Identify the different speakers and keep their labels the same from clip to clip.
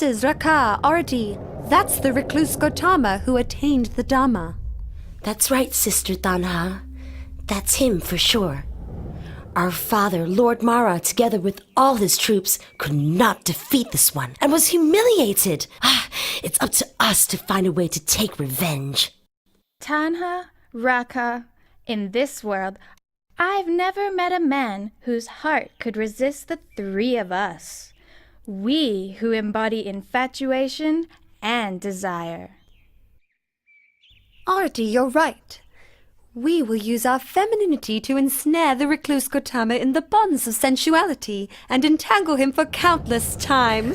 Speaker 1: sisters Raka, Arati. That's the recluse Gautama who attained the Dhamma.
Speaker 2: That's right, Sister Tanha. That's him for sure. Our father, Lord Mara, together with all his troops, could not defeat this one and was humiliated. It's up to us to find a way to take revenge.
Speaker 3: Tanha, Raka, in this world, I've never met a man whose heart could resist the three of us. We who embody infatuation and desire.
Speaker 1: Arati, you're right. We will use our femininity to ensnare the recluse Gautama in the bonds of sensuality and entangle him for countless time.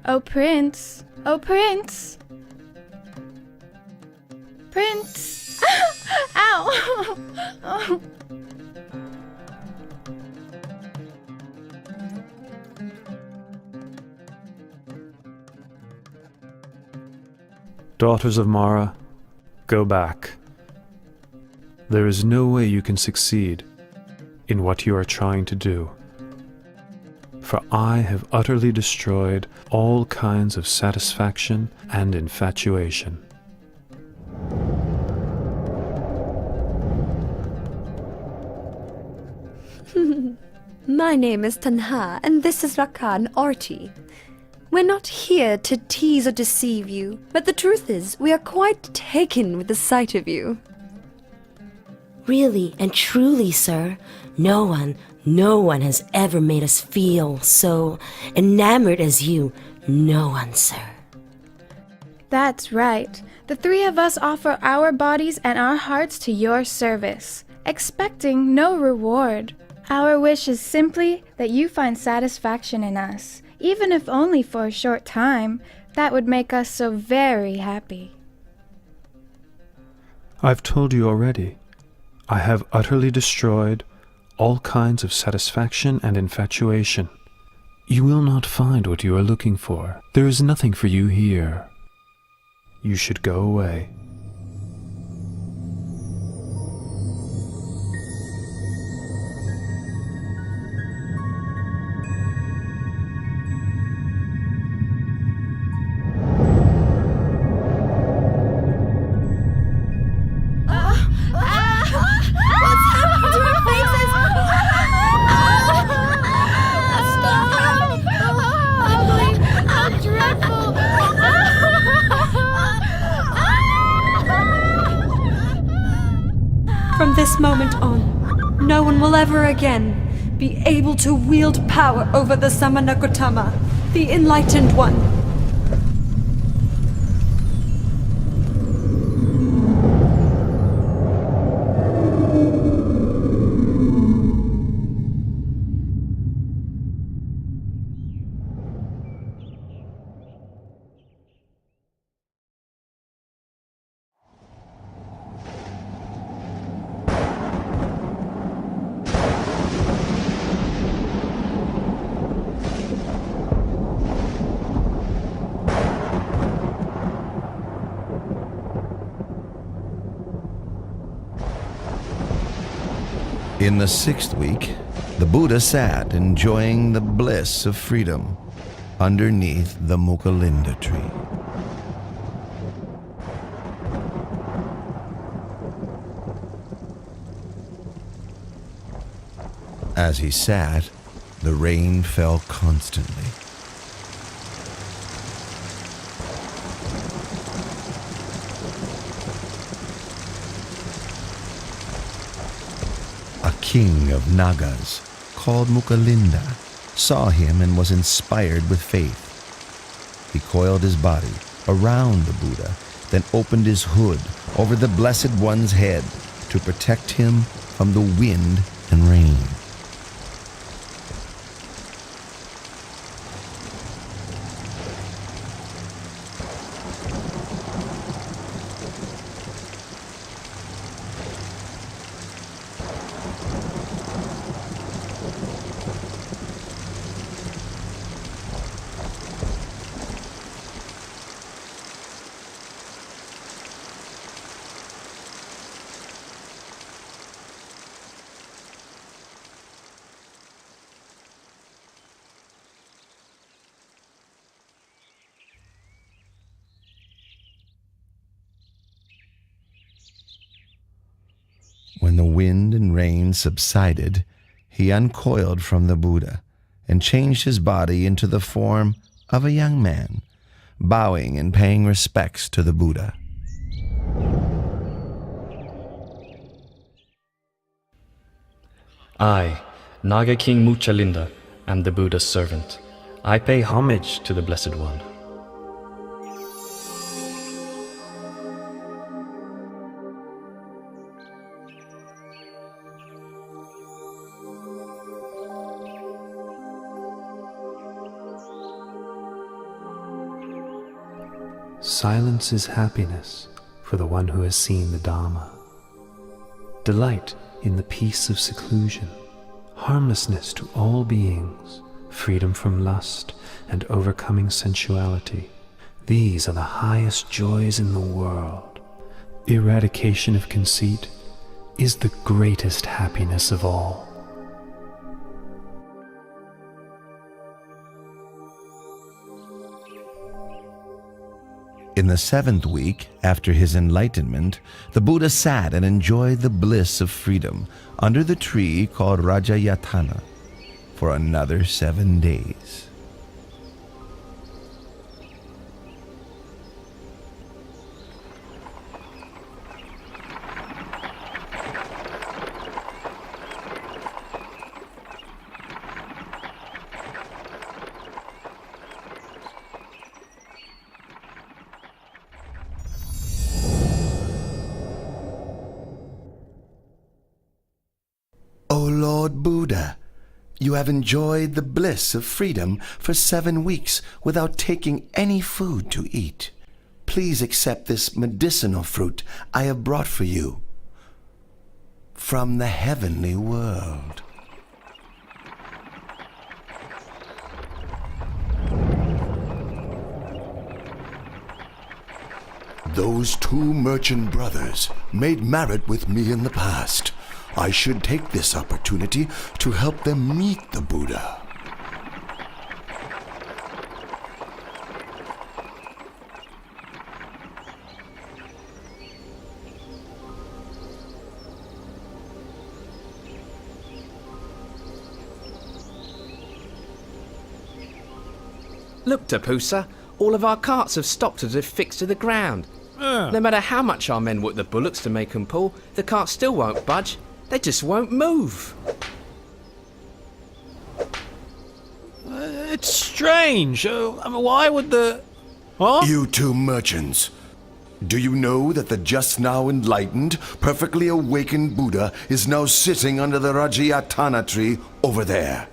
Speaker 3: Oh, Prince! Oh, Prince! Prince! Ow! Oh.
Speaker 4: Daughters of Mara, go back. There is no way you can succeed in what you are trying to do. For I have utterly destroyed all kinds of satisfaction and infatuation.
Speaker 1: My name is Tanha, and this is Rakan Arti. We're not here to tease or deceive you, but the truth is, we are quite taken with the sight of you.
Speaker 2: Really and truly, sir, no one has ever made us feel so enamored as you. No one, sir.
Speaker 3: That's right. The three of us offer our bodies and our hearts to your service, expecting no reward. Our wish is simply that you find satisfaction in us, even if only for a short time. That would make us so very happy.
Speaker 4: I've told you already. I have utterly destroyed all kinds of satisfaction and infatuation. You will not find what you are looking for. There is nothing for you here. You should go away.
Speaker 1: From this moment on, no one will ever again be able to wield power over the Samana Gautama, the Enlightened One.
Speaker 5: In the 6th week, the Buddha sat enjoying the bliss of freedom underneath the Mukalinda tree. As he sat, the rain fell constantly. A king of Nagas, called Mukalinda, saw him and was inspired with faith. He coiled his body around the Buddha, then opened his hood over the Blessed One's head to protect him from the wind and rain. When the wind and rain subsided, he uncoiled from the Buddha and changed his body into the form of a young man, bowing and paying respects to the Buddha.
Speaker 6: I, Naga King Muchalinda, am the Buddha's servant. I pay homage to the Blessed One.
Speaker 4: Silence is happiness for the one who has seen the Dharma. Delight in the peace of seclusion, harmlessness to all beings, freedom from lust, and overcoming sensuality. These are the highest joys in the world. Eradication of conceit is the greatest happiness of all.
Speaker 5: In the 7th week after his enlightenment, the Buddha sat and enjoyed the bliss of freedom under the tree called Rajayatana for another 7 days.
Speaker 7: O Lord Buddha, you have enjoyed the bliss of freedom for 7 weeks without taking any food to eat. Please accept this medicinal fruit I have brought for you from the heavenly world. Those 2 merchant brothers made merit with me in the past. I should take this opportunity to help them meet the Buddha.
Speaker 8: Look, Tapusa, all of our carts have stopped as if fixed to the ground. No matter how much our men work the bullocks to make them pull, the carts still won't budge. They just won't move.
Speaker 9: It's strange. Why would the... What?
Speaker 7: You 2 merchants, do you know that the just now enlightened, perfectly awakened Buddha is now sitting under the Rajayatana tree over there?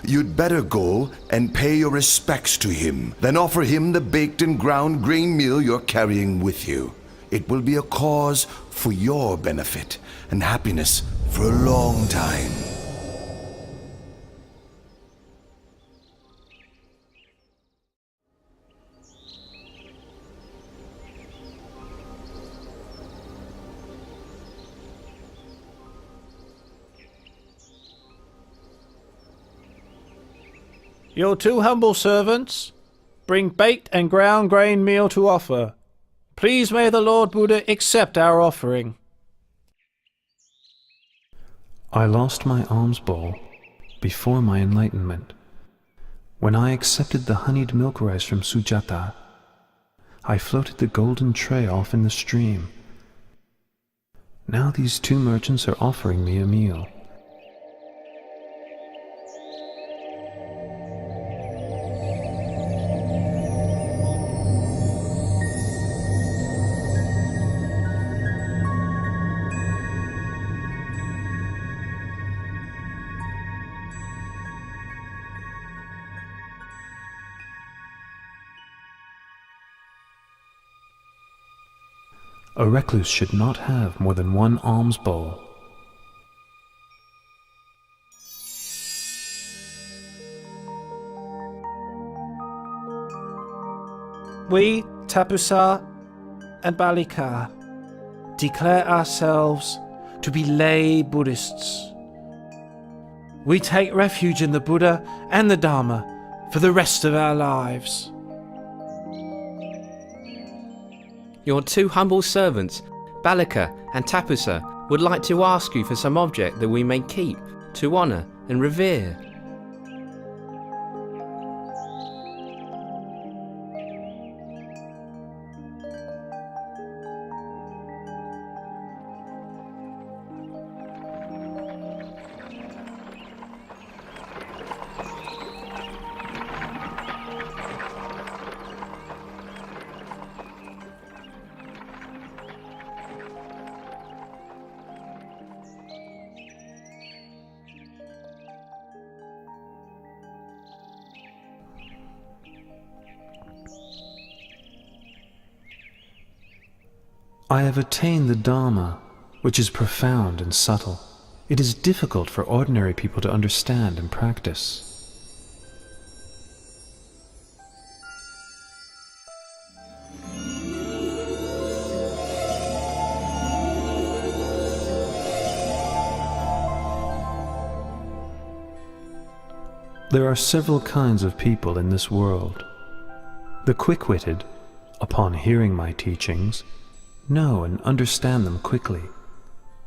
Speaker 7: You'd better go and pay your respects to him, then offer him the baked and ground grain meal you're carrying with you. It will be a cause for your benefit and happiness for a long time.
Speaker 9: Your 2 humble servants bring baked and ground grain meal to offer. Please may the Lord Buddha accept our offering.
Speaker 4: I lost my alms bowl before my enlightenment. When I accepted the honeyed milk rice from Sujata, I floated the golden tray off in the stream. Now these 2 merchants are offering me a meal. A recluse should not have more than 1 alms bowl.
Speaker 9: We, Tapusa and Balika, declare ourselves to be lay Buddhists. We take refuge in the Buddha and the Dharma for the rest of our lives.
Speaker 8: Your two humble servants, Balika and Tapusa, would like to ask you for some object that we may keep, to honour and revere.
Speaker 4: I have attained the Dharma, which is profound and subtle. It is difficult for ordinary people to understand and practice. There are several kinds of people in this world. The quick-witted, upon hearing my teachings, know and understand them quickly,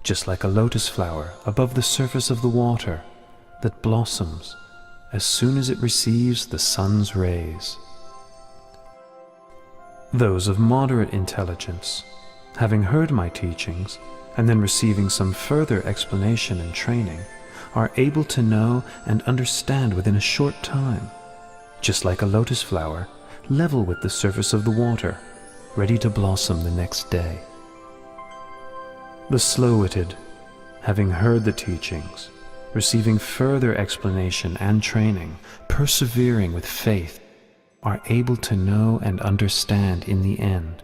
Speaker 4: just like a lotus flower above the surface of the water that blossoms as soon as it receives the sun's rays. Those of moderate intelligence, having heard my teachings and then receiving some further explanation and training, are able to know and understand within a short time, just like a lotus flower level with the surface of the water, ready to blossom the next day. The slow-witted, having heard the teachings, receiving further explanation and training, persevering with faith, are able to know and understand in the end,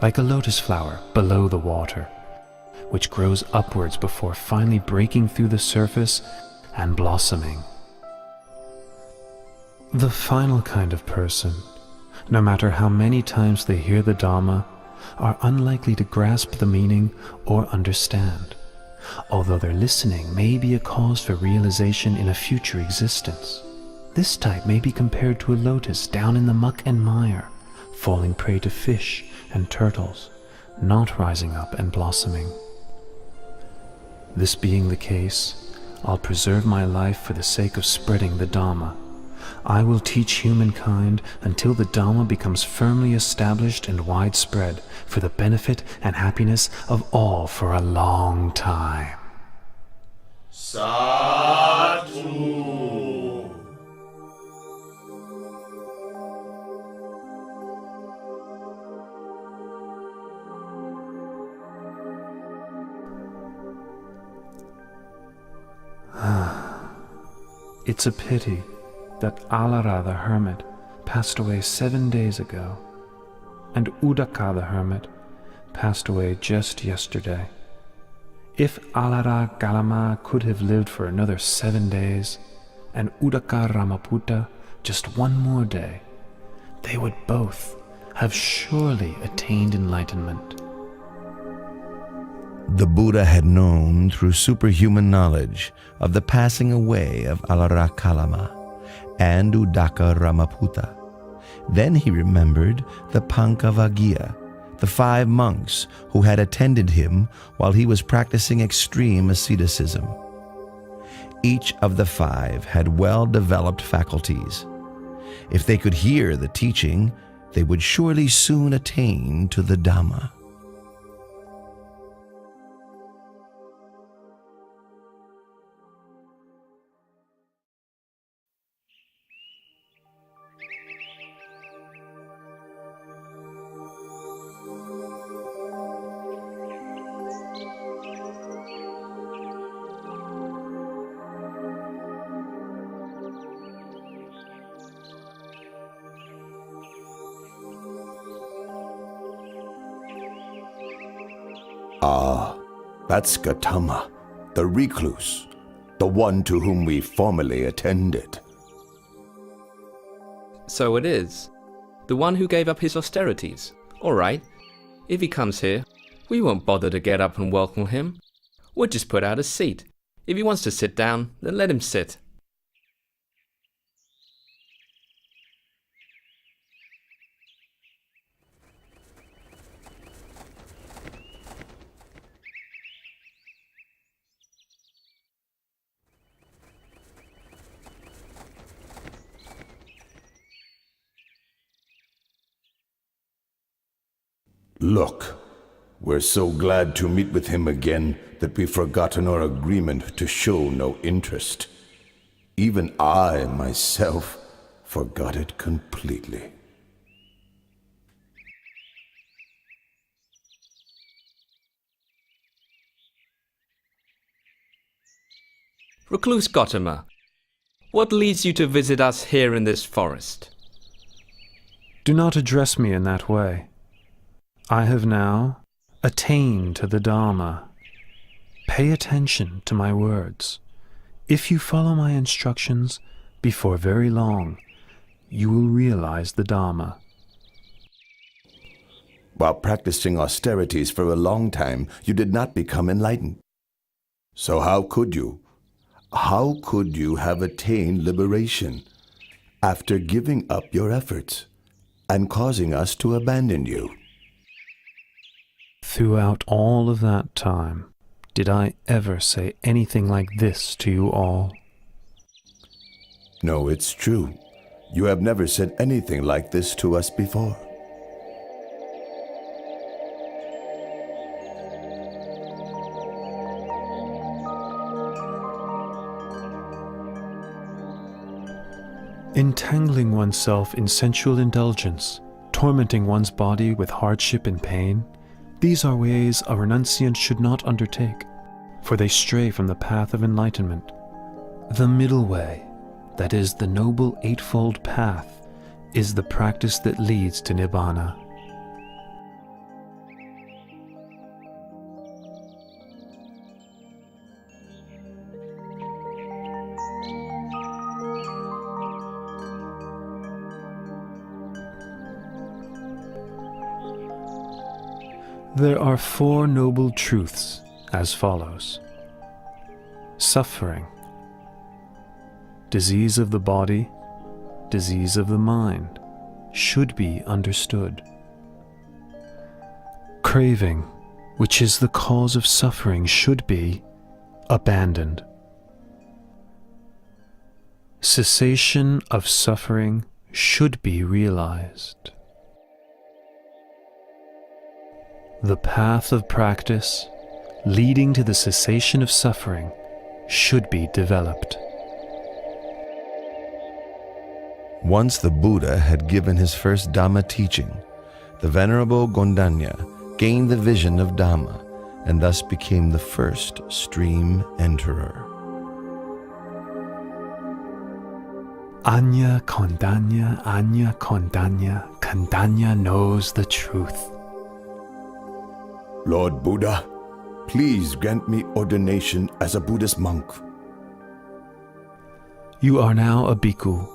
Speaker 4: like a lotus flower below the water, which grows upwards before finally breaking through the surface and blossoming. The final kind of person, no matter how many times they hear the Dhamma, are unlikely to grasp the meaning or understand, although their listening may be a cause for realization in a future existence. This type may be compared to a lotus down in the muck and mire, falling prey to fish and turtles, not rising up and blossoming. This being the case, I'll preserve my life for the sake of spreading the Dhamma. I will teach humankind until the Dhamma becomes firmly established and widespread for the benefit and happiness of all for a long time.
Speaker 7: Sadhu.
Speaker 4: It's a pity that Alara the hermit passed away 7 days ago, and Udaka the hermit passed away just yesterday. If Alara Galama could have lived for another 7 days, and Udaka Ramaputta just one more day, they would both have surely attained enlightenment.
Speaker 5: The Buddha had known through superhuman knowledge of the passing away of Alara Kalama and Udaka Ramaputta. Then he remembered the Pankavaggiya, the 5 monks who had attended him while he was practicing extreme asceticism. Each of the 5 had well-developed faculties. If they could hear the teaching, they would surely soon attain to the Dhamma.
Speaker 7: Ah, that's Gautama, the recluse, the one to whom we formerly attended.
Speaker 8: So it is. The one who gave up his austerities. All right. If he comes here, we won't bother to get up and welcome him. We'll just put out a seat. If he wants to sit down, then let him sit.
Speaker 7: Look, we're so glad to meet with him again that we've forgotten our agreement to show no interest. Even I, myself, forgot it completely.
Speaker 8: Recluse Gotama, what leads you to visit us here in this forest?
Speaker 4: Do not address me in that way. I have now attained to the Dharma. Pay attention to my words. If you follow my instructions, before very long, you will realize the Dharma.
Speaker 7: While practicing austerities for a long time, you did not become enlightened. So how could you? How could you have attained liberation after giving up your efforts and causing us to abandon you?
Speaker 4: Throughout all of that time, did I ever say anything like this to you all?
Speaker 7: No, it's true. You have never said anything like this to us before.
Speaker 4: Entangling oneself in sensual indulgence, tormenting one's body with hardship and pain, these are ways a renunciant should not undertake, for they stray from the path of enlightenment. The middle way, that is the noble eightfold path, is the practice that leads to Nibbana. There are four noble truths as follows. Suffering, disease of the body, disease of the mind, should be understood. Craving, which is the cause of suffering, should be abandoned. Cessation of suffering should be realized. The path of practice leading to the cessation of suffering should be developed.
Speaker 5: Once the Buddha had given his first Dhamma teaching, the Venerable Gondanya gained the vision of Dhamma and thus became the first stream enterer.
Speaker 4: Anya Kondanya, Kondanya knows the truth.
Speaker 7: Lord Buddha, please grant me ordination as a Buddhist monk.
Speaker 4: You are now a bhikkhu.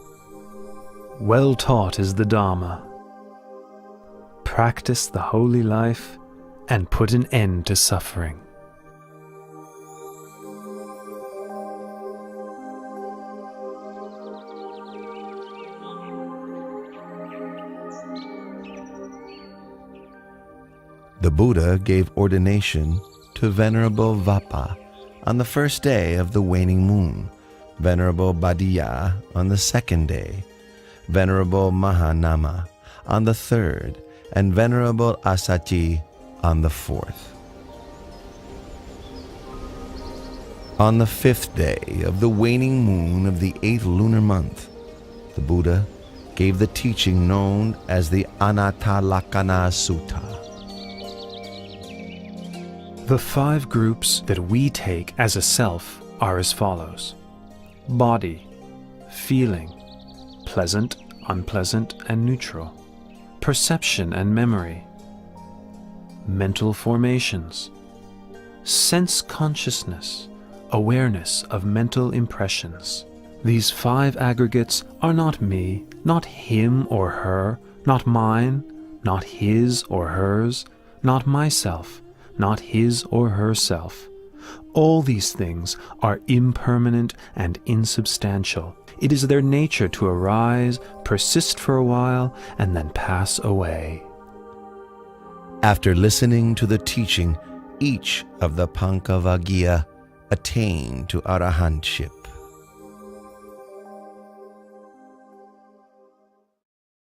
Speaker 4: Well taught is the Dharma. Practice the holy life and put an end to suffering.
Speaker 5: The Buddha gave ordination to Venerable Vappa on the first day of the waning moon, Venerable Bhaddiya on the second day, Venerable Mahanama on the third, and Venerable Assaji on the fourth. On the fifth day of the waning moon of the 8th lunar month, the Buddha gave the teaching known as the Anattalakkhana Sutta.
Speaker 4: The 5 groups that we take as a self are as follows: body, feeling, pleasant, unpleasant, and neutral, perception and memory, mental formations, sense consciousness, awareness of mental impressions. These 5 aggregates are not me, not him or her, not mine, not his or hers, not myself, not his or herself. All these things are impermanent and insubstantial. It is their nature to arise, persist for a while, and then pass away.
Speaker 5: After listening to the teaching, each of the Pancavaggiya attained to arahantship.